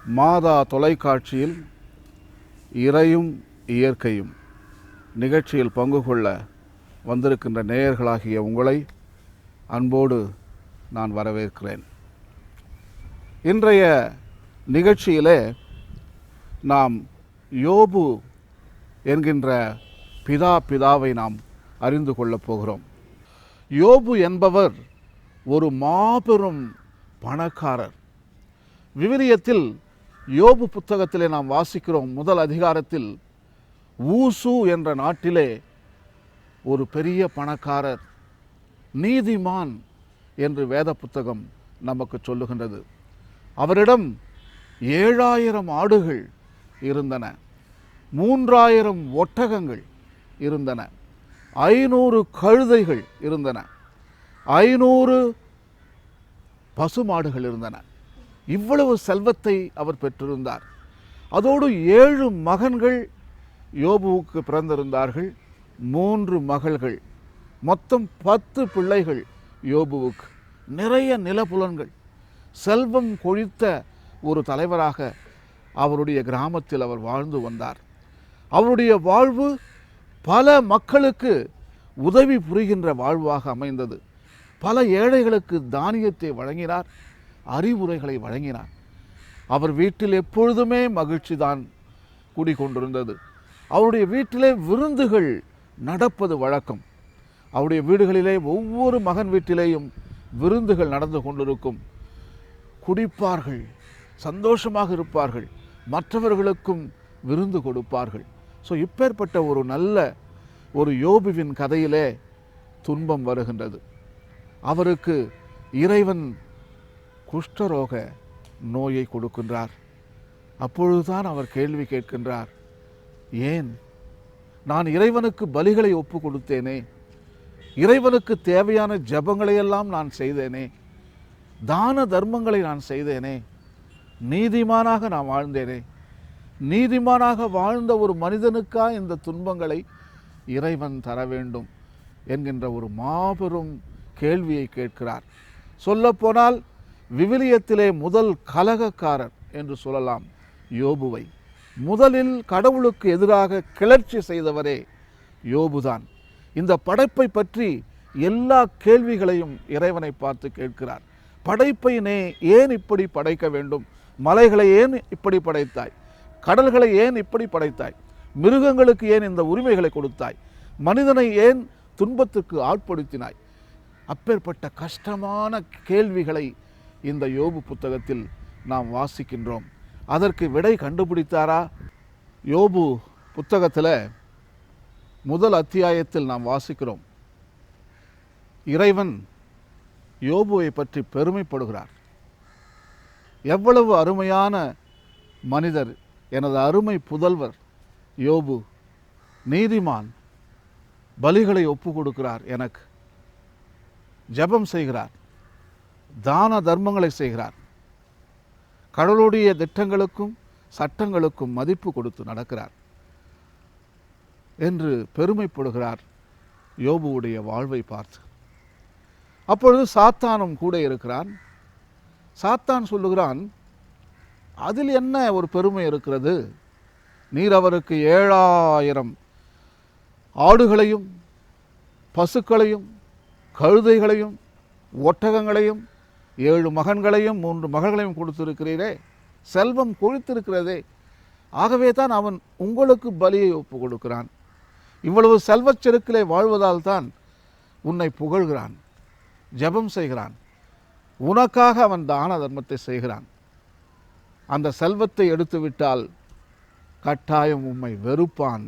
மாதா தொலைக்காட்சியில் இறையும் இயற்கையும் நிகழ்ச்சியில் பங்கு கொள்ள வந்திருக்கின்ற நேயர்களாகிய உங்களை அன்போடு நான் வரவேற்கிறேன். இன்றைய நிகழ்ச்சியிலே நாம் யோபு என்கின்ற பிதாவை நாம் அறிந்து கொள்ளப் போகிறோம். யோபு என்பவர் ஒரு மாபெரும் பணக்காரர். விவிலியத்தில் யோபு புத்தகத்திலே நாம் வாசிக்கிறோம். முதல் அதிகாரத்தில் ஊசு என்ற நாட்டிலே ஒரு பெரிய பணக்காரர், நீதிமான் என்று வேத புத்தகம் நமக்கு சொல்லுகின்றது. அவரிடம் 7000 ஆடுகள் இருந்தன, 3000 ஒட்டகங்கள் இருந்தன, 500 கழுதைகள் இருந்தன, 500 பசுமாடுகள் இருந்தன. இவ்வளவு செல்வத்தை அவர் பெற்றிருந்தார். அதோடு 7 மகன்கள் யோபுவுக்கு பிறந்திருந்தார்கள், 3 மகள்கள், மொத்தம் 10 பிள்ளைகள் யோபுவுக்கு. நிறைய நிலப்புலன்கள், செல்வம் கொழித்த ஒரு தலைவராக அவருடைய கிராமத்தில் அவர் வாழ்ந்து வந்தார். அவருடைய வாழ்வு பல மக்களுக்கு உதவி புரிகின்ற வாழ்வாக அமைந்தது. பல ஏழைகளுக்கு தானியத்தை வழங்கினார், அறிவுரைகளை வழங்கினார். அவர் வீட்டில் எப்பொழுதுமே மகிழ்ச்சி தான் கூடிக்கொண்டிருந்தது. அவருடைய வீட்டிலே விருந்துகள் நடப்பது வழக்கம். அவருடைய வீடுகளிலே ஒவ்வொரு மகன் வீட்டிலேயும் விருந்துகள் நடந்து கொண்டிருக்கும். குடிப்பார்கள், சந்தோஷமாக இருப்பார்கள், மற்றவர்களுக்கும் விருந்து கொடுப்பார்கள். ஸோ இப்பேற்பட்ட ஒரு நல்ல ஒரு யோபுவின் கதையிலே துன்பம் வருகின்றது. அவருக்கு இறைவன் குஷ்டரோக நோயை கொடுக்கின்றார். அப்பொழுதுதான் அவர் கேள்வி கேட்கின்றார், ஏன் நான் இறைவனுக்கு பலிகளை ஒப்பு கொடுத்தேனே, இறைவனுக்கு தேவையான ஜபங்களையெல்லாம் நான் செய்தேனே, தான தர்மங்களை நான் செய்தேனே, நீதிமானாக நான் வாழ்ந்தேனே, நீதிமானாக வாழ்ந்த ஒரு மனிதனுக்கா இந்த துன்பங்களை இறைவன் தர வேண்டும் என்கின்ற ஒரு மாபெரும் கேள்வியை கேட்கிறார். சொல்லப்போனால் விவிலியத்திலே முதல் கலகக்காரர் என்று சொல்லலாம் யோபுவை. முதலில் கடவுளுக்கு எதிராக கிளர்ச்சி செய்தவரே யோபுதான். இந்த படைப்பை பற்றி எல்லா கேள்விகளையும் இறைவனை பார்த்து கேட்கிறார். படைப்பை ஏன் இப்படி படைக்க வேண்டும்? மலைகளை ஏன் இப்படி படைத்தாய்? கடல்களை ஏன் இப்படி படைத்தாய்? மிருகங்களுக்கு ஏன் இந்த உரிமைகளை கொடுத்தாய்? மனிதனை ஏன் துன்பத்துக்கு ஆட்படுத்தினாய்? அப்பேற்பட்ட கஷ்டமான கேள்விகளை இந்த யோபு புத்தகத்தில் நாம் வாசிக்கின்றோம். அதற்கு விடை கண்டுபிடித்தாரா? யோபு புத்தகத்தில் முதல் அத்தியாயத்தில் நாம் வாசிக்கிறோம், இறைவன் யோபுவை பற்றி பெருமைப்படுகிறார். எவ்வளவு அருமையான மனிதர், எனது அருமை புதல்வர் யோபு, நீதிமான், பலிகளை ஒப்பு கொடுக்கிறார், எனக்கு ஜெபம் செய்கிறார், தான தர்மங்களை செய்கிறார், கடவுளுடைய திட்டங்களுக்கும் சட்டங்களுக்கும் மதிப்பு கொடுத்து நடக்கிறார் என்று பெருமைப்படுகிறார் யோபுவுடைய வாழ்வை பார்த்து. அப்பொழுது சாத்தானும் கூட இருக்கிறான். சாத்தான் சொல்லுகிறான், அதில் என்ன ஒரு பெருமை இருக்கிறது? நீர் அவருக்கு 7000 ஆடுகளையும் பசுக்களையும் கழுதைகளையும் ஒட்டகங்களையும் 7 மகன்களையும் 3 மகள்களையும் கொடுத்திருக்கிறீரே, செல்வம் கொழித்திருக்கிறதே, ஆகவே தான் அவன் உங்களுக்கு பலியை ஒப்பு கொடுக்கிறான். இவ்வளவு செல்வச் செருக்கிலே வாழ்வதால் தான் உன்னை புகழ்கிறான், ஜெபம் செய்கிறான், உனக்காக அவன் தான தர்மத்தை செய்கிறான். அந்த செல்வத்தை எடுத்துவிட்டால் கட்டாயம் உம்மை வெறுப்பான்,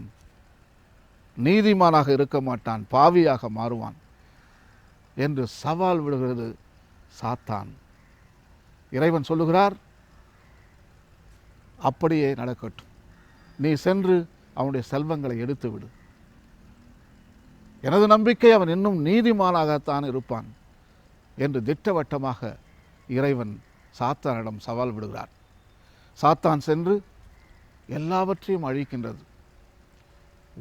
நீதிமானாக இருக்க மாட்டான், பாவியாக மாறுவான் என்று சவால் விடுகிறது சாத்தான். இறைவன் சொல்லுகிறார், அப்படியே நடக்கட்டும், நீ சென்று அவனுடைய செல்வங்களை எடுத்து விடு, எனது நம்பிக்கை அவன் இன்னும் நீதிமானாகத்தான் இருப்பான் என்று திட்டவட்டமாக இறைவன் சாத்தானிடம் சவால் விடுகிறார். சாத்தான் சென்று எல்லாவற்றையும் அழிக்கின்றது.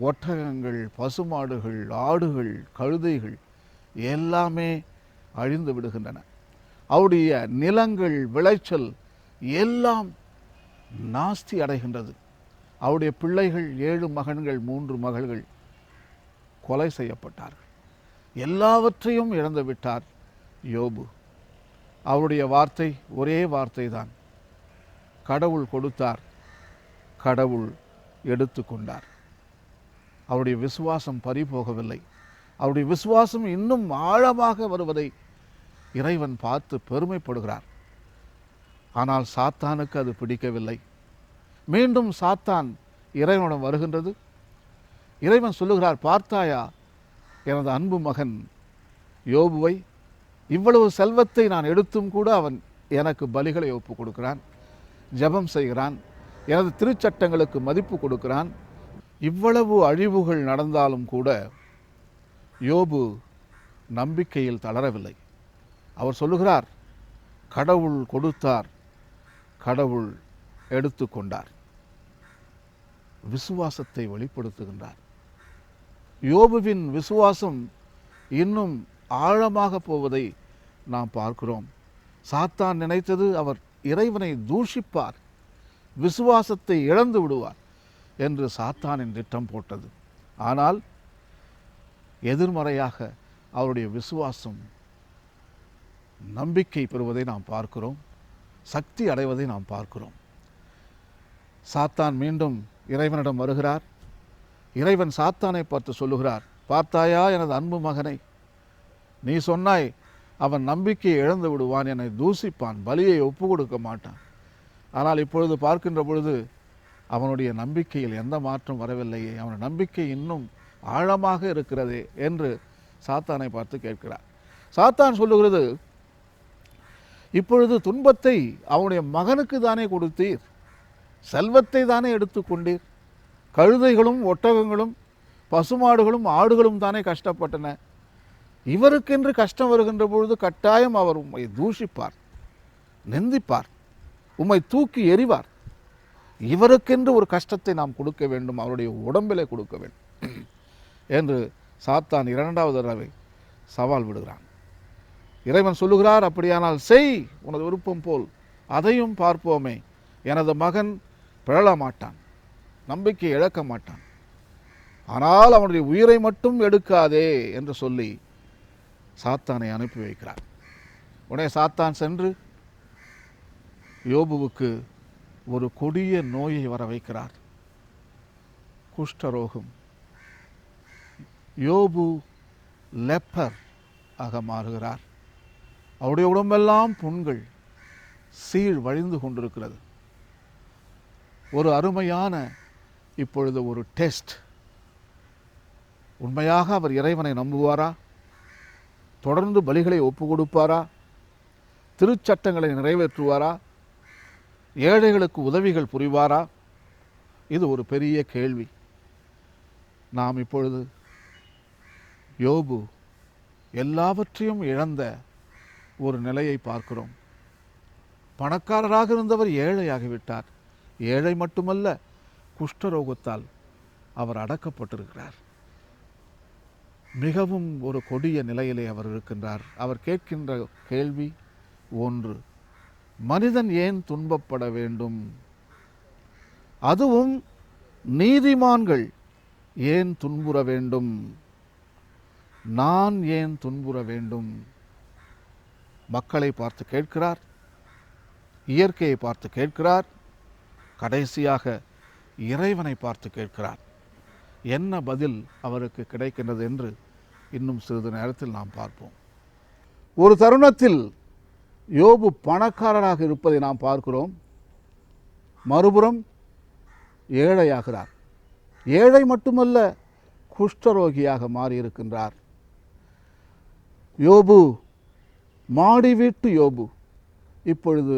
ஒட்டகங்கள், பசுமாடுகள், ஆடுகள், கழுதைகள் எல்லாமே அழிந்து விடுகின்றன. அவருடைய நிலங்கள், விளைச்சல் எல்லாம் நாஸ்தி அடைகின்றது. அவருடைய பிள்ளைகள் 7 மகன்கள் 3 மகள்கள் கொலை செய்யப்பட்டார்கள். எல்லாவற்றையும் இழந்து விட்டார் யோபு. அவருடைய வார்த்தை ஒரே வார்த்தை தான், கடவுள் கொடுத்தார், கடவுள் எடுத்து கொண்டார். அவருடைய விசுவாசம் பறிபோகவில்லை. அவருடைய விசுவாசம் இன்னும் ஆழமாக வருவதை இறைவன் பார்த்து பெருமைப்படுகிறார். ஆனால் சாத்தானுக்கு அது பிடிக்கவில்லை. மீண்டும் சாத்தான் இறைவனிடம் வருகின்றது. இறைவன் சொல்லுகிறார், பார்த்தாயா எனது அன்பு மகன் யோபுவை, இவ்வளவு செல்வத்தை நான் எடுத்தும் கூட அவன் எனக்கு பலிகளை ஒப்பு கொடுக்கிறான், ஜெபம் செய்கிறான், எனது திருச்சட்டங்களுக்கு மதிப்பு கொடுக்கிறான். இவ்வளவு அழிவுகள் நடந்தாலும் கூட யோபு நம்பிக்கையில் தளரவில்லை. அவர் சொல்லுகிறார், கடவுள் கொடுத்தார், கடவுள் எடுத்து கொண்டார். விசுவாசத்தை வெளிப்படுத்துகின்றார். யோபுவின் விசுவாசம் இன்னும் ஆழமாக போவதை நாம் பார்க்கிறோம். சாத்தான் நினைத்தது அவர் இறைவனை தூஷிப்பார், விசுவாசத்தை இழந்து விடுவார் என்று சாத்தானின் திட்டம் போட்டது. ஆனால் எதிர்மறையாக அவருடைய விசுவாசம் நம்பிக்கை பெறுவதை நாம் பார்க்கிறோம், சக்தி அடைவதை நாம் பார்க்கிறோம். சாத்தான் மீண்டும் இறைவனிடம் வருகிறார். இறைவன் சாத்தானை பார்த்து சொல்லுகிறார், பார்த்தாயா எனது அன்பு மகனை, நீ சொன்னாய் அவன் நம்பிக்கையை இழந்து விடுவான், என்னை தூசிப்பான், பலியை ஒப்பு கொடுக்க மாட்டான். ஆனால் இப்பொழுது பார்க்கின்ற பொழுது அவனுடைய நம்பிக்கையில் எந்த மாற்றம் வரவில்லையே, அவன் நம்பிக்கை இன்னும் ஆழமாக இருக்கிறதே என்று சாத்தானை பார்த்து கேட்கிறார். சாத்தான் சொல்லுகிறது, இப்பொழுது துன்பத்தை அவனுடைய மகனுக்கு தானே கொடுத்தீர், செல்வத்தை தானே எடுத்துக்கொண்டீர், கழுதைகளும் ஒட்டகங்களும் பசுமாடுகளும் ஆடுகளும் தானே கஷ்டப்பட்டன. இவருக்கென்று கஷ்டம் வருகின்ற பொழுது கட்டாயம் அவர் உம்மை தூஷிப்பார், நிந்திப்பார், உம்மை தூக்கி எறிவார். இவருக்கென்று ஒரு கஷ்டத்தை நாம் கொடுக்க வேண்டும், அவருடைய உடம்பிலே கொடுக்க வேண்டும் என்று சாத்தான் 2வது தடவை சவால் விடுகிறான். இறைவன் சொல்லுகிறார், அப்படியானால் செய், உனது விருப்பம் போல், அதையும் பார்ப்போமே. எனது மகன் பிழல மாட்டான், நம்பிக்கை இழக்க மாட்டான், ஆனால் அவனுடைய உயிரை மட்டும் எடுக்காதே என்று சொல்லி சாத்தானை அனுப்பி வைக்கிறார். உடனே சாத்தான் சென்று யோபுவுக்கு ஒரு கொடிய நோயை வர வைக்கிறார், குஷ்டரோகம். யோபு லெப்பர் ஆக மாறுகிறார். அவருடைய உடம்பெல்லாம் புண்கள், சீழ் வழிந்து கொண்டிருக்கிறது. ஒரு அருமையான இப்பொழுது ஒரு டெஸ்ட். உண்மையாக அவர் இறைவனை நம்புவாரா? தொடர்ந்து பலிகளை ஒப்பு கொடுப்பாரா? திருச்சட்டங்களை நிறைவேற்றுவாரா? ஏழைகளுக்கு உதவிகள் புரிவாரா? இது ஒரு பெரிய கேள்வி. நாம் இப்பொழுது யோபு எல்லாவற்றையும் இழந்த ஒரு நிலையை பார்க்கிறோம். பணக்காரராக இருந்தவர் ஏழையாகிவிட்டார். ஏழை மட்டுமல்ல, குஷ்டரோகத்தால் அவர் அடக்கப்பட்டிருக்கிறார். மிகவும் ஒரு கொடிய நிலையிலே அவர் இருக்கின்றார். அவர் கேட்கின்ற கேள்வி ஒன்று, மனிதன் ஏன் துன்பப்பட வேண்டும்? அதுவும் நீதிமான்கள் ஏன் துன்புற வேண்டும்? நான் ஏன் துன்புற வேண்டும்? மக்களை பார்த்து கேட்கிறார், இயற்கையை பார்த்து கேட்கிறார், கடைசியாக இறைவனை பார்த்து கேட்கிறார். என்ன பதில் அவருக்கு கிடைக்கின்றது என்று இன்னும் சிறிது நேரத்தில் நாம் பார்ப்போம். ஒரு தருணத்தில் யோபு பணக்காரராக இருப்பதை நாம் பார்க்கிறோம். மறுபுறம் ஏழையாகிறார். ஏழை மட்டுமல்ல, குஷ்டரோகியாக மாறியிருக்கின்றார். யோபு மாடி வீட்டு யோபு இப்பொழுது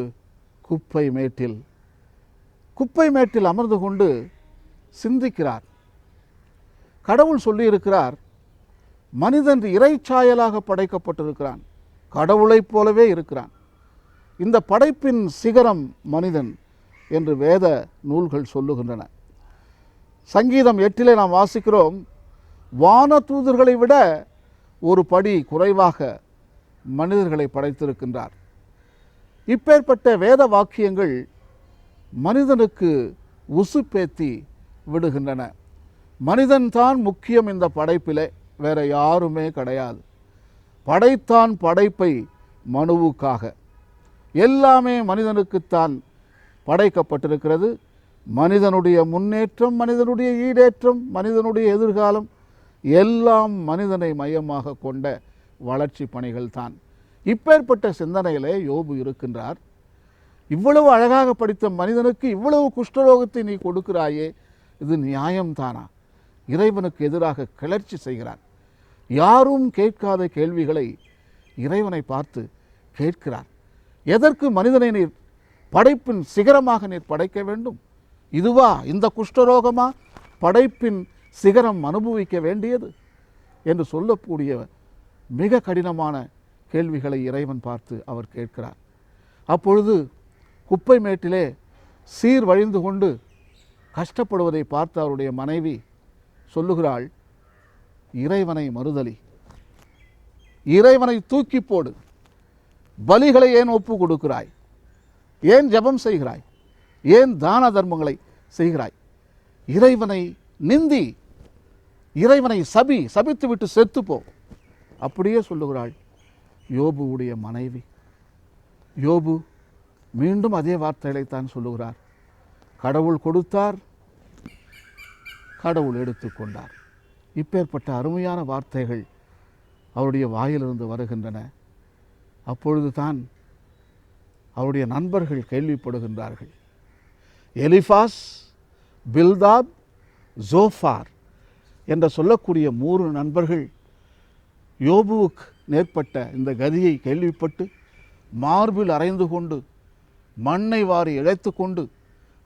குப்பை மேட்டில் அமர்ந்து கொண்டு சிந்திக்கிறார். கடவுள் சொல்லியிருக்கிறார், மனிதன் இறைச்சாயலாக படைக்கப்பட்டிருக்கிறான், கடவுளைப் போலவே இருக்கிறான். இந்த படைப்பின் சிகரம் மனிதன் என்று வேத நூல்கள் சொல்லுகின்றன. சங்கீதம் 8 நாம் வாசிக்கிறோம், வான தூதர்களை விட ஒரு படி குறைவாக மனிதர்களை படைத்திருக்கின்றார். இப்பேற்பட்ட வேத வாக்கியங்கள் மனிதனுக்கு உசுப்பேத்தி விடுகின்றன. மனிதன்தான் முக்கியம் இந்த படைப்பிலே, வேற யாருமே கிடையாது. படைத்தான் படைப்பை மனுவுக்காக. எல்லாமே மனிதனுக்குத்தான் படைக்கப்பட்டிருக்கிறது. மனிதனுடைய முன்னேற்றம், மனிதனுடைய ஈடேற்றம், மனிதனுடைய எதிர்காலம் எல்லாம் மனிதனை மையமாக கொண்ட வளர்ச்சி பணிகள் தான். இப்பேற்பட்ட சிந்தனையிலே யோபு இருக்கின்றார். இவ்வளவு அழகாக படித்த மனிதனுக்கு இவ்வளவு குஷ்டரோகத்தை நீ கொடுக்கிறாயே, இது நியாயம்தானா? இறைவனுக்கு எதிராக கிளர்ச்சி செய்கிறார். யாரும் கேட்காத கேள்விகளை இறைவனை பார்த்து கேட்கிறார். எதற்கு மனிதனை நீர் படைப்பின் சிகரமாக நீர் படைக்க வேண்டும்? இதுவா இந்த குஷ்டரோகமா படைப்பின் சிகரம் அனுபவிக்க வேண்டியது என்று சொல்லக்கூடிய மிக கடினமான கேள்விகளை இறைவன் பார்த்து அவர் கேட்கிறார். அப்பொழுது குப்பை மேட்டிலே சீர் வழிந்து கொண்டு கஷ்டப்படுவதை பார்த்து அவருடைய மனைவி சொல்லுகிறாள், இறைவனை மறுதலி, இறைவனை தூக்கி போடு, பலிகளை ஏன் ஒப்பு கொடுக்கிறாய், ஏன் ஜெபம் செய்கிறாய், ஏன் தான தர்மங்களை செய்கிறாய், இறைவனை நிந்தி, இறைவனை சபித்து விட்டு செத்துப்போ, அப்படியே சொல்லுகிறாள் யோபுவுடைய மனைவி. யோபு மீண்டும் அதே வார்த்தைகளைத்தான் சொல்லுகிறார். கடவுள் கொடுத்தார், கடவுள் எடுத்துக்கொண்டார். இப்பேற்பட்ட அருமையான வார்த்தைகள் அவருடைய வாயிலிருந்து வருகின்றன. அப்பொழுது தான் அவருடைய நண்பர்கள் கேள்விப்படுகின்றார்கள். எலிஃபாஸ், பில்தாத், ஜோஃபார் என்ற சொல்லக்கூடிய 3 நண்பர்கள் யோபுவுக்கு நேர்பட்ட இந்த கதியை கேள்விப்பட்டு மார்பில் அறைந்து கொண்டு மண்ணை வாரி இழைத்து கொண்டு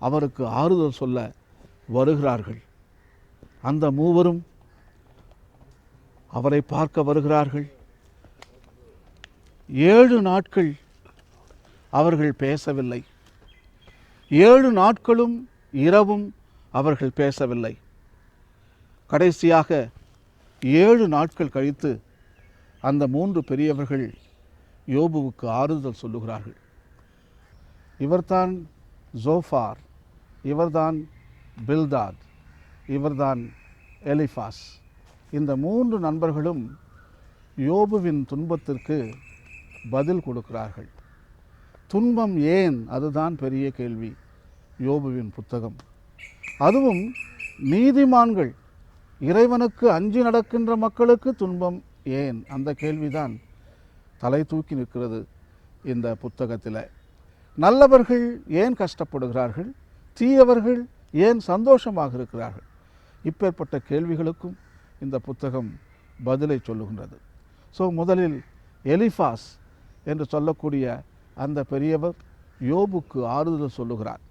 அவருக்கு ஆறுதல் சொல்ல வருகிறார்கள். அந்த 3 அவரை பார்க்க வருகிறார்கள். 7 நாட்கள் அவர்கள் பேசவில்லை. 7 நாட்களும் இரவும் அவர்கள் பேசவில்லை. கடைசியாக 7 நாட்கள் கழித்து அந்த 3 பெரியவர்கள் யோபுவுக்கு ஆறுதல் சொல்லுகிறார்கள். இவர்தான் ஜோஃபார், இவர்தான் பில்தாத், இவர்தான் எலிஃபாஸ். இந்த 3 நண்பர்களும் யோபுவின் துன்பத்திற்கு பதில் கொடுக்கிறார்கள். துன்பம் ஏன்? அதுதான் பெரிய கேள்வி. யோபுவின் புத்தகம், அதுவும் நீதிமான்கள், இறைவனுக்கு அஞ்சி நடக்கின்ற மக்களுக்கு துன்பம் ஏன்? அந்த கேள்விதான் தலை தூக்கி நிற்கிறது இந்த புத்தகத்தில். நல்லவர்கள் ஏன் கஷ்டப்படுகிறார்கள்? தீயவர்கள் ஏன் சந்தோஷமாக இருக்கிறார்கள்? இப்பேற்பட்ட கேள்விகளுக்கும் இந்த புத்தகம் பதிலை சொல்லுகின்றது. ஸோ முதலில் எலிஃபாஸ் என்று சொல்லக்கூடிய அந்த பெரியவர் யோபுக்கு ஆறுதல் சொல்லுகிறார்.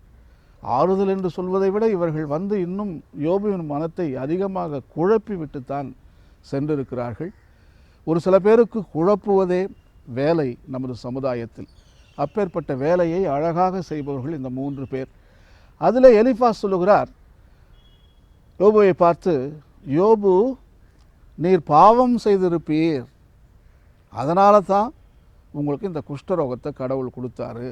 ஆறுதல் என்று சொல்வதை விட இவர்கள் வந்து இன்னும் யோபுவின் மனத்தை அதிகமாக குழப்பி விட்டுத்தான் சென்றிருக்கிறார்கள். ஒரு சில பேருக்கு குழப்புவதே வேலை நமது சமுதாயத்தில். அப்பேற்பட்ட வேலையை அழகாக செய்பவர்கள் இந்த 3 பேர். அதில் எலிஃபாஸ் சொல்லுகிறார் யோபுவை பார்த்து, யோபு, நீர் பாவம் செய்திருப்பீர், அதனால தான் உங்களுக்கு இந்த குஷ்டரோகத்தை கடவுள் கொடுத்தாரு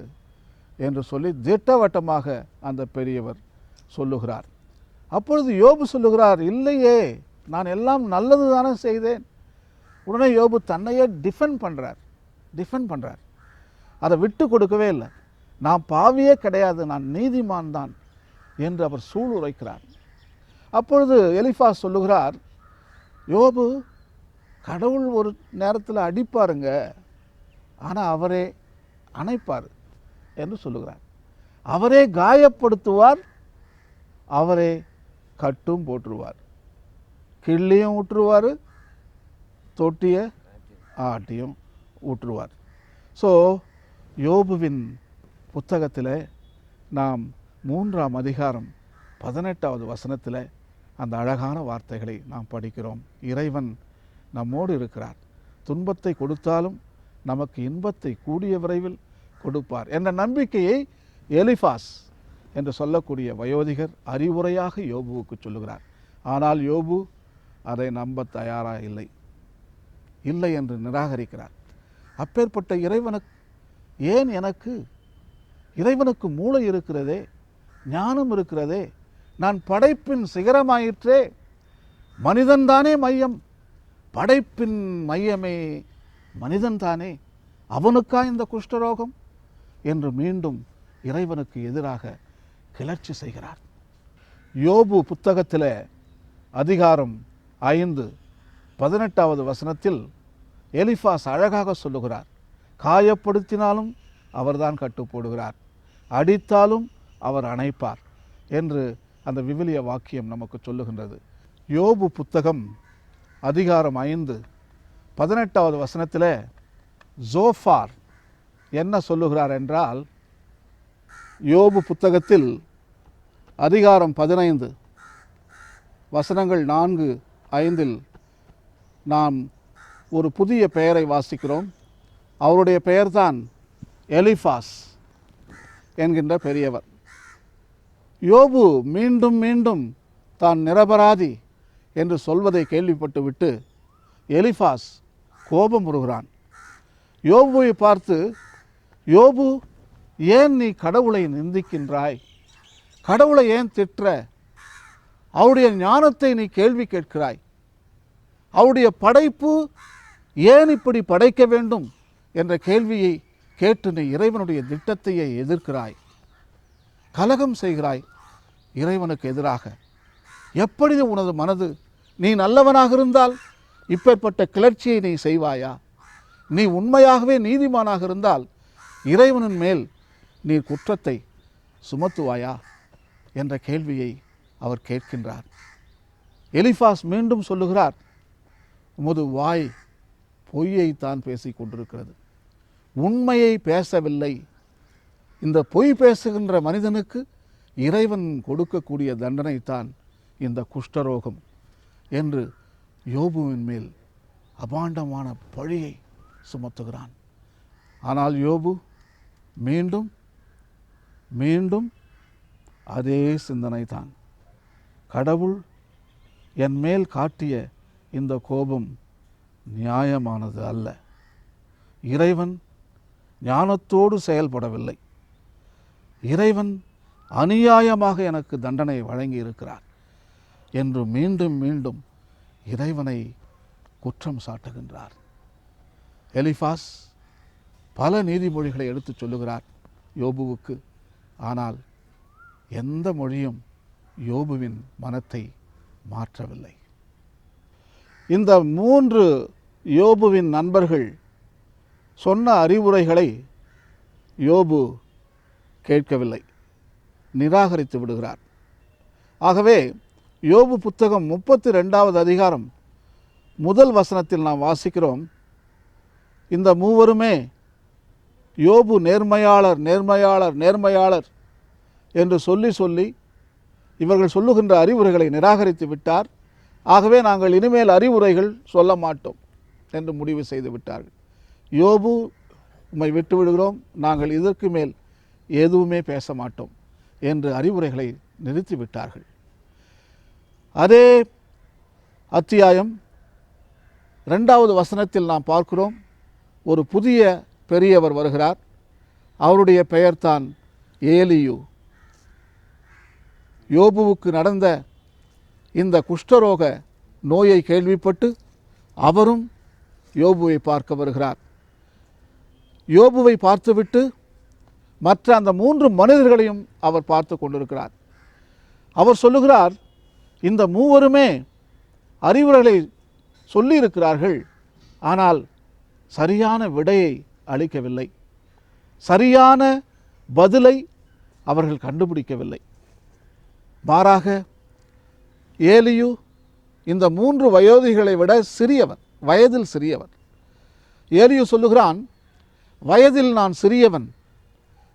என்று சொல்லி திட்டவட்டமாக அந்த பெரியவர் சொல்லுகிறார். அப்பொழுது யோபு சொல்லுகிறார், இல்லையே, நான் எல்லாம் நல்லது தானே செய்தேன். உடனே யோபு தன்னையே டிஃபெண்ட் பண்ணுறார். அதை விட்டு கொடுக்கவே இல்லை. நான் பாவியே கிடையாது, நான் நீதிமான் தான் என்று அவர் சூளுரைக்கிறார். அப்பொழுது எலிஃபாஸ் சொல்லுகிறார், யோபு, கடவுள் ஒரு நேரத்தில் அடிப்பாருங்க, ஆனால் அவரே அணைப்பார் என்று சொல்லுகிறார். அவரே காயப்படுத்துவார், அவரே கட்டும் போட்டுருவார், கிள்ளியும் ஊற்றுவார், தொட்டிய ஆட்டியும் ஊற்றுவார். ஸோ யோபுவின் புத்தகத்தில் நாம் 3ஆம் அதிகாரம் 18வது வசனத்தில் அந்த அழகான வார்த்தைகளை நாம் படிக்கிறோம். இறைவன் நம்மோடு இருக்கிறார், துன்பத்தை கொடுத்தாலும் நமக்கு இன்பத்தை கூடிய விரைவில் கொடுப்பார் என்ற நம்பிக்கையை எலிஃபாஸ் என்று சொல்லக்கூடிய வயோதிகர் அறிவுரையாக யோபுவுக்கு சொல்லுகிறார். ஆனால் யோபு அதை நம்ப தயாராக இல்லை என்று நிராகரிக்கிறார். அப்பேற்பட்ட இறைவனுக்கு ஏன் எனக்கு, இறைவனுக்கு மூளை இருக்கிறதே, ஞானம் இருக்கிறதே, நான் படைப்பின் சிகரமாயிற்றே, மனிதன்தானே மையம், படைப்பின் மையமே மனிதன்தானே, அவனுக்கா இந்த குஷ்டரோகம் என்று மீண்டும் இறைவனுக்கு எதிராக கிளர்ச்சி செய்கிறார். யோபு புத்தகத்தில் அதிகாரம் 5:18 வசனத்தில் எலிஃபாஸ் அழகாக சொல்லுகிறார், காயப்படுத்தினாலும் அவர்தான் கட்டு போடுகிறார், அடித்தாலும் அவர் அணைப்பார் என்று அந்த விவிலிய வாக்கியம் நமக்கு சொல்லுகின்றது. யோபு புத்தகம் அதிகாரம் 5:18 வசனத்தில் ஜோஃபார் என்ன சொல்லுகிறார் என்றால், யோபு புத்தகத்தில் அதிகாரம் 15 வசனங்கள் 4-5 நாம் ஒரு புதிய பெயரை வாசிக்கிறோம். அவருடைய பெயர்தான் எலிஃபாஸ் என்கின்ற பெரியவர். யோபு மீண்டும் மீண்டும் தான் நிரபராதி என்று சொல்வதை கேள்விப்பட்டுவிட்டு எலிஃபாஸ் கோபமுறுகிறான். யோபுவை பார்த்து, யோபு, ஏன் நீ கடவுளை நிந்திக்கின்றாய்? கடவுளை ஏன் திட்டுற? அவருடைய ஞானத்தை நீ கேள்வி கேட்கிறாய். அவருடைய படைப்பு ஏன் இப்படி படைக்க வேண்டும் என்ற கேள்வியை கேட்டு நீ இறைவனுடைய திட்டத்தையே எதிர்க்கிறாய், கலகம் செய்கிறாய் இறைவனுக்கு எதிராக. எப்படி உனது மனது, நீ நல்லவனாக இருந்தால் இப்பேற்பட்ட கிளர்ச்சியை நீ செய்வாயா? நீ உண்மையாகவே நீதிமானாக இருந்தால் இறைவனின் மேல் நீ குற்றத்தை சுமத்துவாயா என்ற கேள்வியை அவர் கேட்கின்றார். எலிஃபாஸ் மீண்டும் சொல்லுகிறார், உமது வாய் பொய்யை தான் பேசிக் கொண்டிருக்கிறது, உண்மையை பேசவில்லை. இந்த பொய் பேசுகின்ற மனிதனுக்கு இறைவன் கொடுக்கக்கூடிய தண்டனை தான் இந்த குஷ்டரோகம் என்று யோபுவின் மேல் அபாண்டமான பழியை சுமத்துகிறான். ஆனால் யோபு மீண்டும் மீண்டும் அதே சிந்தனை தான். கடவுள் என் மேல் காட்டிய இந்த கோபம் நியாயமானது அல்ல, இறைவன் ஞானத்தோடு செயல்படவில்லை, இறைவன் அநியாயமாக எனக்கு தண்டனை வழங்கி இருக்கிறார் என்று மீண்டும் மீண்டும் இறைவனை குற்றம் சாட்டுகின்றார். எலிஃபாஸ் பல நீதிமொழிகளை எடுத்து சொல்லுகிறார் யோபுவுக்கு. ஆனால் எந்த மொழியும் யோபுவின் மனத்தை மாற்றவில்லை. இந்த 3 யோபுவின் நண்பர்கள் சொன்ன அறிவுரைகளை யோபு கேட்கவில்லை, நிராகரித்து விடுகிறார். ஆகவே யோபு புத்தகம் 32 அதிகாரம் 1 வசனத்தில் நாம் வாசிக்கிறோம், இந்த மூவருமே யோபு நேர்மையாளர் நேர்மையாளர் நேர்மையாளர் என்று சொல்லி சொல்லி இவர்கள் சொல்லுகின்ற அறிவுரைகளை நிராகரித்து விட்டார். ஆகவே நாங்கள் இனிமேல் அறிவுரைகள் சொல்ல மாட்டோம் என்று முடிவு செய்து விட்டார்கள். யோபு, உம்மை விட்டு விடுகிறோம், நாங்கள் இதற்கு மேல் எதுவுமே பேச மாட்டோம் என்று அறிவுரைகளை நிறுத்திவிட்டார்கள். அதே அத்தியாயம் 2வது வசனத்தில் நாம் பார்க்கிறோம், ஒரு புதிய பெரியவர் வருகிறார். அவருடைய பெயர்தான் ஏலியு. யோபுவுக்கு நடந்த இந்த குஷ்டரோக நோயை கேள்விப்பட்டு அவரும் யோபுவை பார்க்க வருகிறார். யோபுவை பார்த்துவிட்டு மற்ற அந்த 3 மனிதர்களையும் அவர் பார்த்து கொண்டிருக்கிறார். அவர் சொல்லுகிறார், இந்த மூவருமே அறிவுரைகளை சொல்லியிருக்கிறார்கள், ஆனால் சரியான விடையை அளிக்கவில்லை, சரியான பதிலை அவர்கள் கண்டுபிடிக்கவில்லை. மாறாக ஏலியு இந்த 3 வயோதிகளை விட சிறியவர், வயதில் சிறியவர். ஏலியு சொல்லுகிறான், வயதில் நான் சிறியவன்,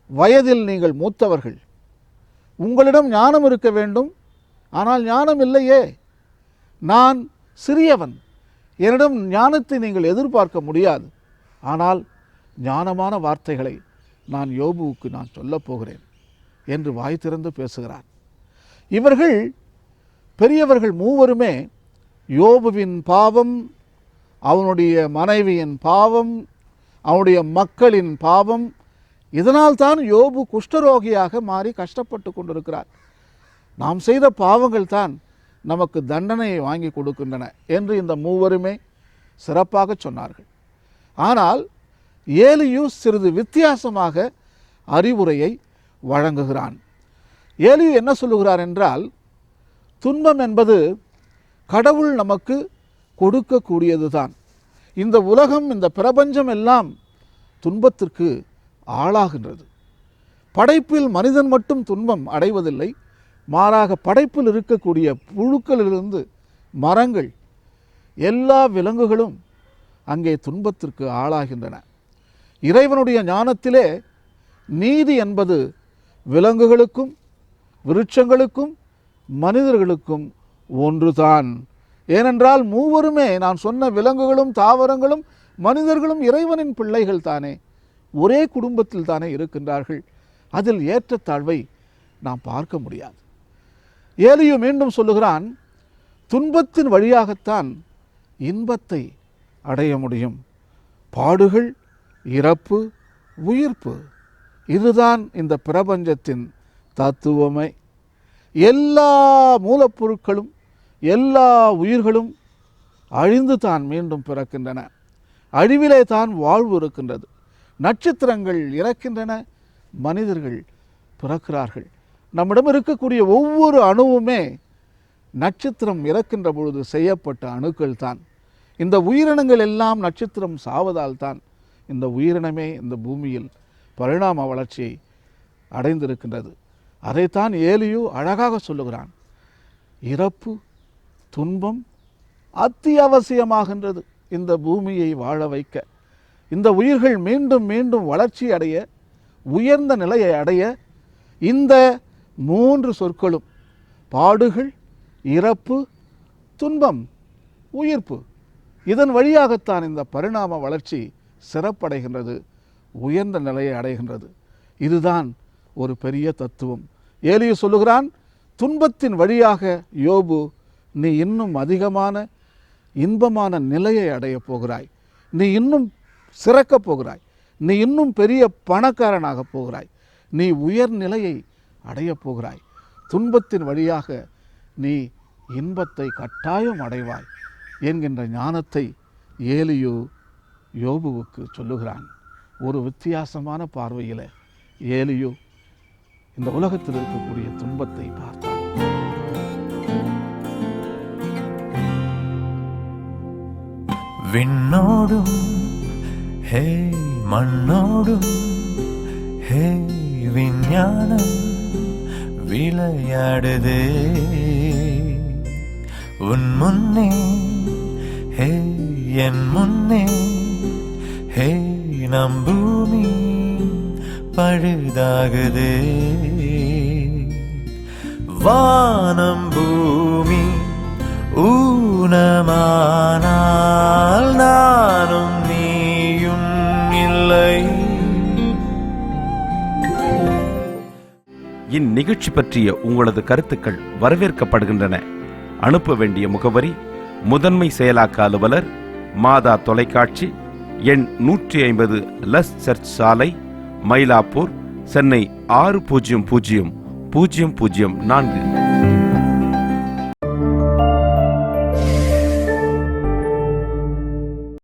வயதில் நீங்கள் மூத்தவர்கள், உங்களிடம் ஞானம் இருக்க வேண்டும், ஆனால் ஞானம் இல்லையே. நான் சிறியவன், என்னிடம் ஞானத்தை நீங்கள் எதிர்பார்க்க முடியாது. ஆனால் ஞானமான வார்த்தைகளை நான் யோபுவுக்கு நான் சொல்லப் போகிறேன் என்று வாய் திறந்து பேசுகிறார். இவர்கள் பெரியவர்கள் மூவருமே யோபுவின் பாவம், அவனுடைய மனைவியின் பாவம், அவனுடைய மக்களின் பாவம் இதனால் தான் யோபு குஷ்டரோகியாக மாறி கஷ்டப்பட்டு கொண்டிருக்கிறார். நாம் செய்த பாவங்கள் தான் நமக்கு தண்டனையை வாங்கி கொடுக்கின்றன என்று இந்த மூவருமே சிறப்பாக சொன்னார்கள். ஆனால் ஏலியு சிறிது வித்தியாசமாக அறிவுரையை வழங்குகிறான். ஏலியு என்ன சொல்லுகிறார் என்றால், துன்பம் என்பது கடவுள் நமக்கு கொடுக்கக்கூடியது தான். இந்த உலகம், இந்த பிரபஞ்சம் எல்லாம் துன்பத்திற்கு ஆளாகின்றது. படைப்பில் மனிதன் மட்டும் துன்பம் அடைவதில்லை, மாறாக படைப்பில் இருக்கக்கூடிய புழுக்களிலிருந்து மரங்கள், எல்லா விலங்குகளும் அங்கே துன்பத்திற்கு ஆளாகின்றன. இறைவனுடைய ஞானத்திலே நீதி என்பது விலங்குகளுக்கும் விருட்சங்களுக்கும் மனிதர்களுக்கும் ஒன்றுதான். ஏனென்றால் மூவருமே, நான் சொன்ன விலங்குகளும் தாவரங்களும் மனிதர்களும் இறைவனின் பிள்ளைகள் தானே, ஒரே குடும்பத்தில் தானே இருக்கின்றார்கள். அதில் ஏற்றத்தாழ்வை நாம் பார்க்க முடியாது. ஏலியு மீண்டும் சொல்லுகிறான், துன்பத்தின் வழியாகத்தான் இன்பத்தை அடைய முடியும். பாடுகள், இறப்பு, உயிர்ப்பு, இதுதான் இந்த பிரபஞ்சத்தின் தத்துவமே. எல்லா மூலப்பொருட்களும் எல்லா உயிர்களும் அழிந்து தான் மீண்டும் பிறக்கின்றன. அழிவிலே தான் வாழ்வு இருக்கின்றது. நட்சத்திரங்கள் இறக்கின்றன, மனிதர்கள் பிறக்கிறார்கள். நம்மிடம் இருக்கக்கூடிய ஒவ்வொரு அணுவுமே நட்சத்திரம் இறக்கின்ற பொழுது செய்யப்பட்ட அணுக்கள் தான். இந்த உயிரினங்கள் எல்லாம் நட்சத்திரம் சாவதால் தான் இந்த உயிரினமே இந்த பூமியில் பரிணாம வளர்ச்சியை அடைந்திருக்கின்றது. அதைத்தான் ஏலியு அழகாக சொல்லுகிறான். இறப்பு, துன்பம் அத்தியாவசியமாகின்றது இந்த பூமியை வாழ வைக்க. இந்த உயிர்கள் மீண்டும் மீண்டும் வளர்ச்சி அடைய, உயர்ந்த நிலையை அடைய இந்த 3 சொற்களும், பாடுகள், இறப்பு, துன்பம், உயிர்ப்பு, இதன் வழியாகத்தான் இந்த பரிணாம வளர்ச்சி சிறப்படைகின்றது, உயர்ந்த நிலையை அடைகின்றது. இதுதான் ஒரு பெரிய தத்துவம். ஏலியு சொல்லுகிறான், துன்பத்தின் வழியாக யோபு, நீ இன்னும் அதிகமான இன்பமான நிலையை அடையப் போகிறாய், நீ இன்னும் சிறக்கப் போகிறாய், நீ இன்னும் பெரிய பணக்காரனாக போகிறாய், நீ உயர்நிலையை அடையப் போகிறாய், துன்பத்தின் வழியாக நீ இன்பத்தை கட்டாயம் அடைவாய் என்கின்ற ஞானத்தை ஏலியு யோபுவுக்கு சொல்லுகிறான். ஒரு வித்தியாசமான பார்வையில் ஏலியு இந்த உலகத்தில் இருக்கக்கூடிய துன்பத்தை பார்த்தான். விண்ணோடும் ஹே மண்ணோடும் ஹே விஞ்ஞானம் விளையாடுதே உன் முன்னே ஹே என் முன்னே ஹே நம் பூமி பழுதாகுதே வானம் பூமி ஊனமானால் நானும் நீயும் இல்லை. இந்நிகழ்ச்சி பற்றிய உங்களது கருத்துக்கள் வரவேற்கப்படுகின்றன. அனுப்ப வேண்டிய முகவரி: முதன்மை செயலாக்க அலுவலர், மாதா தொலைக்காட்சி, எண் 150 லஸ் சர்ச் சாலை, மயிலாப்பூர், சென்னை 600004.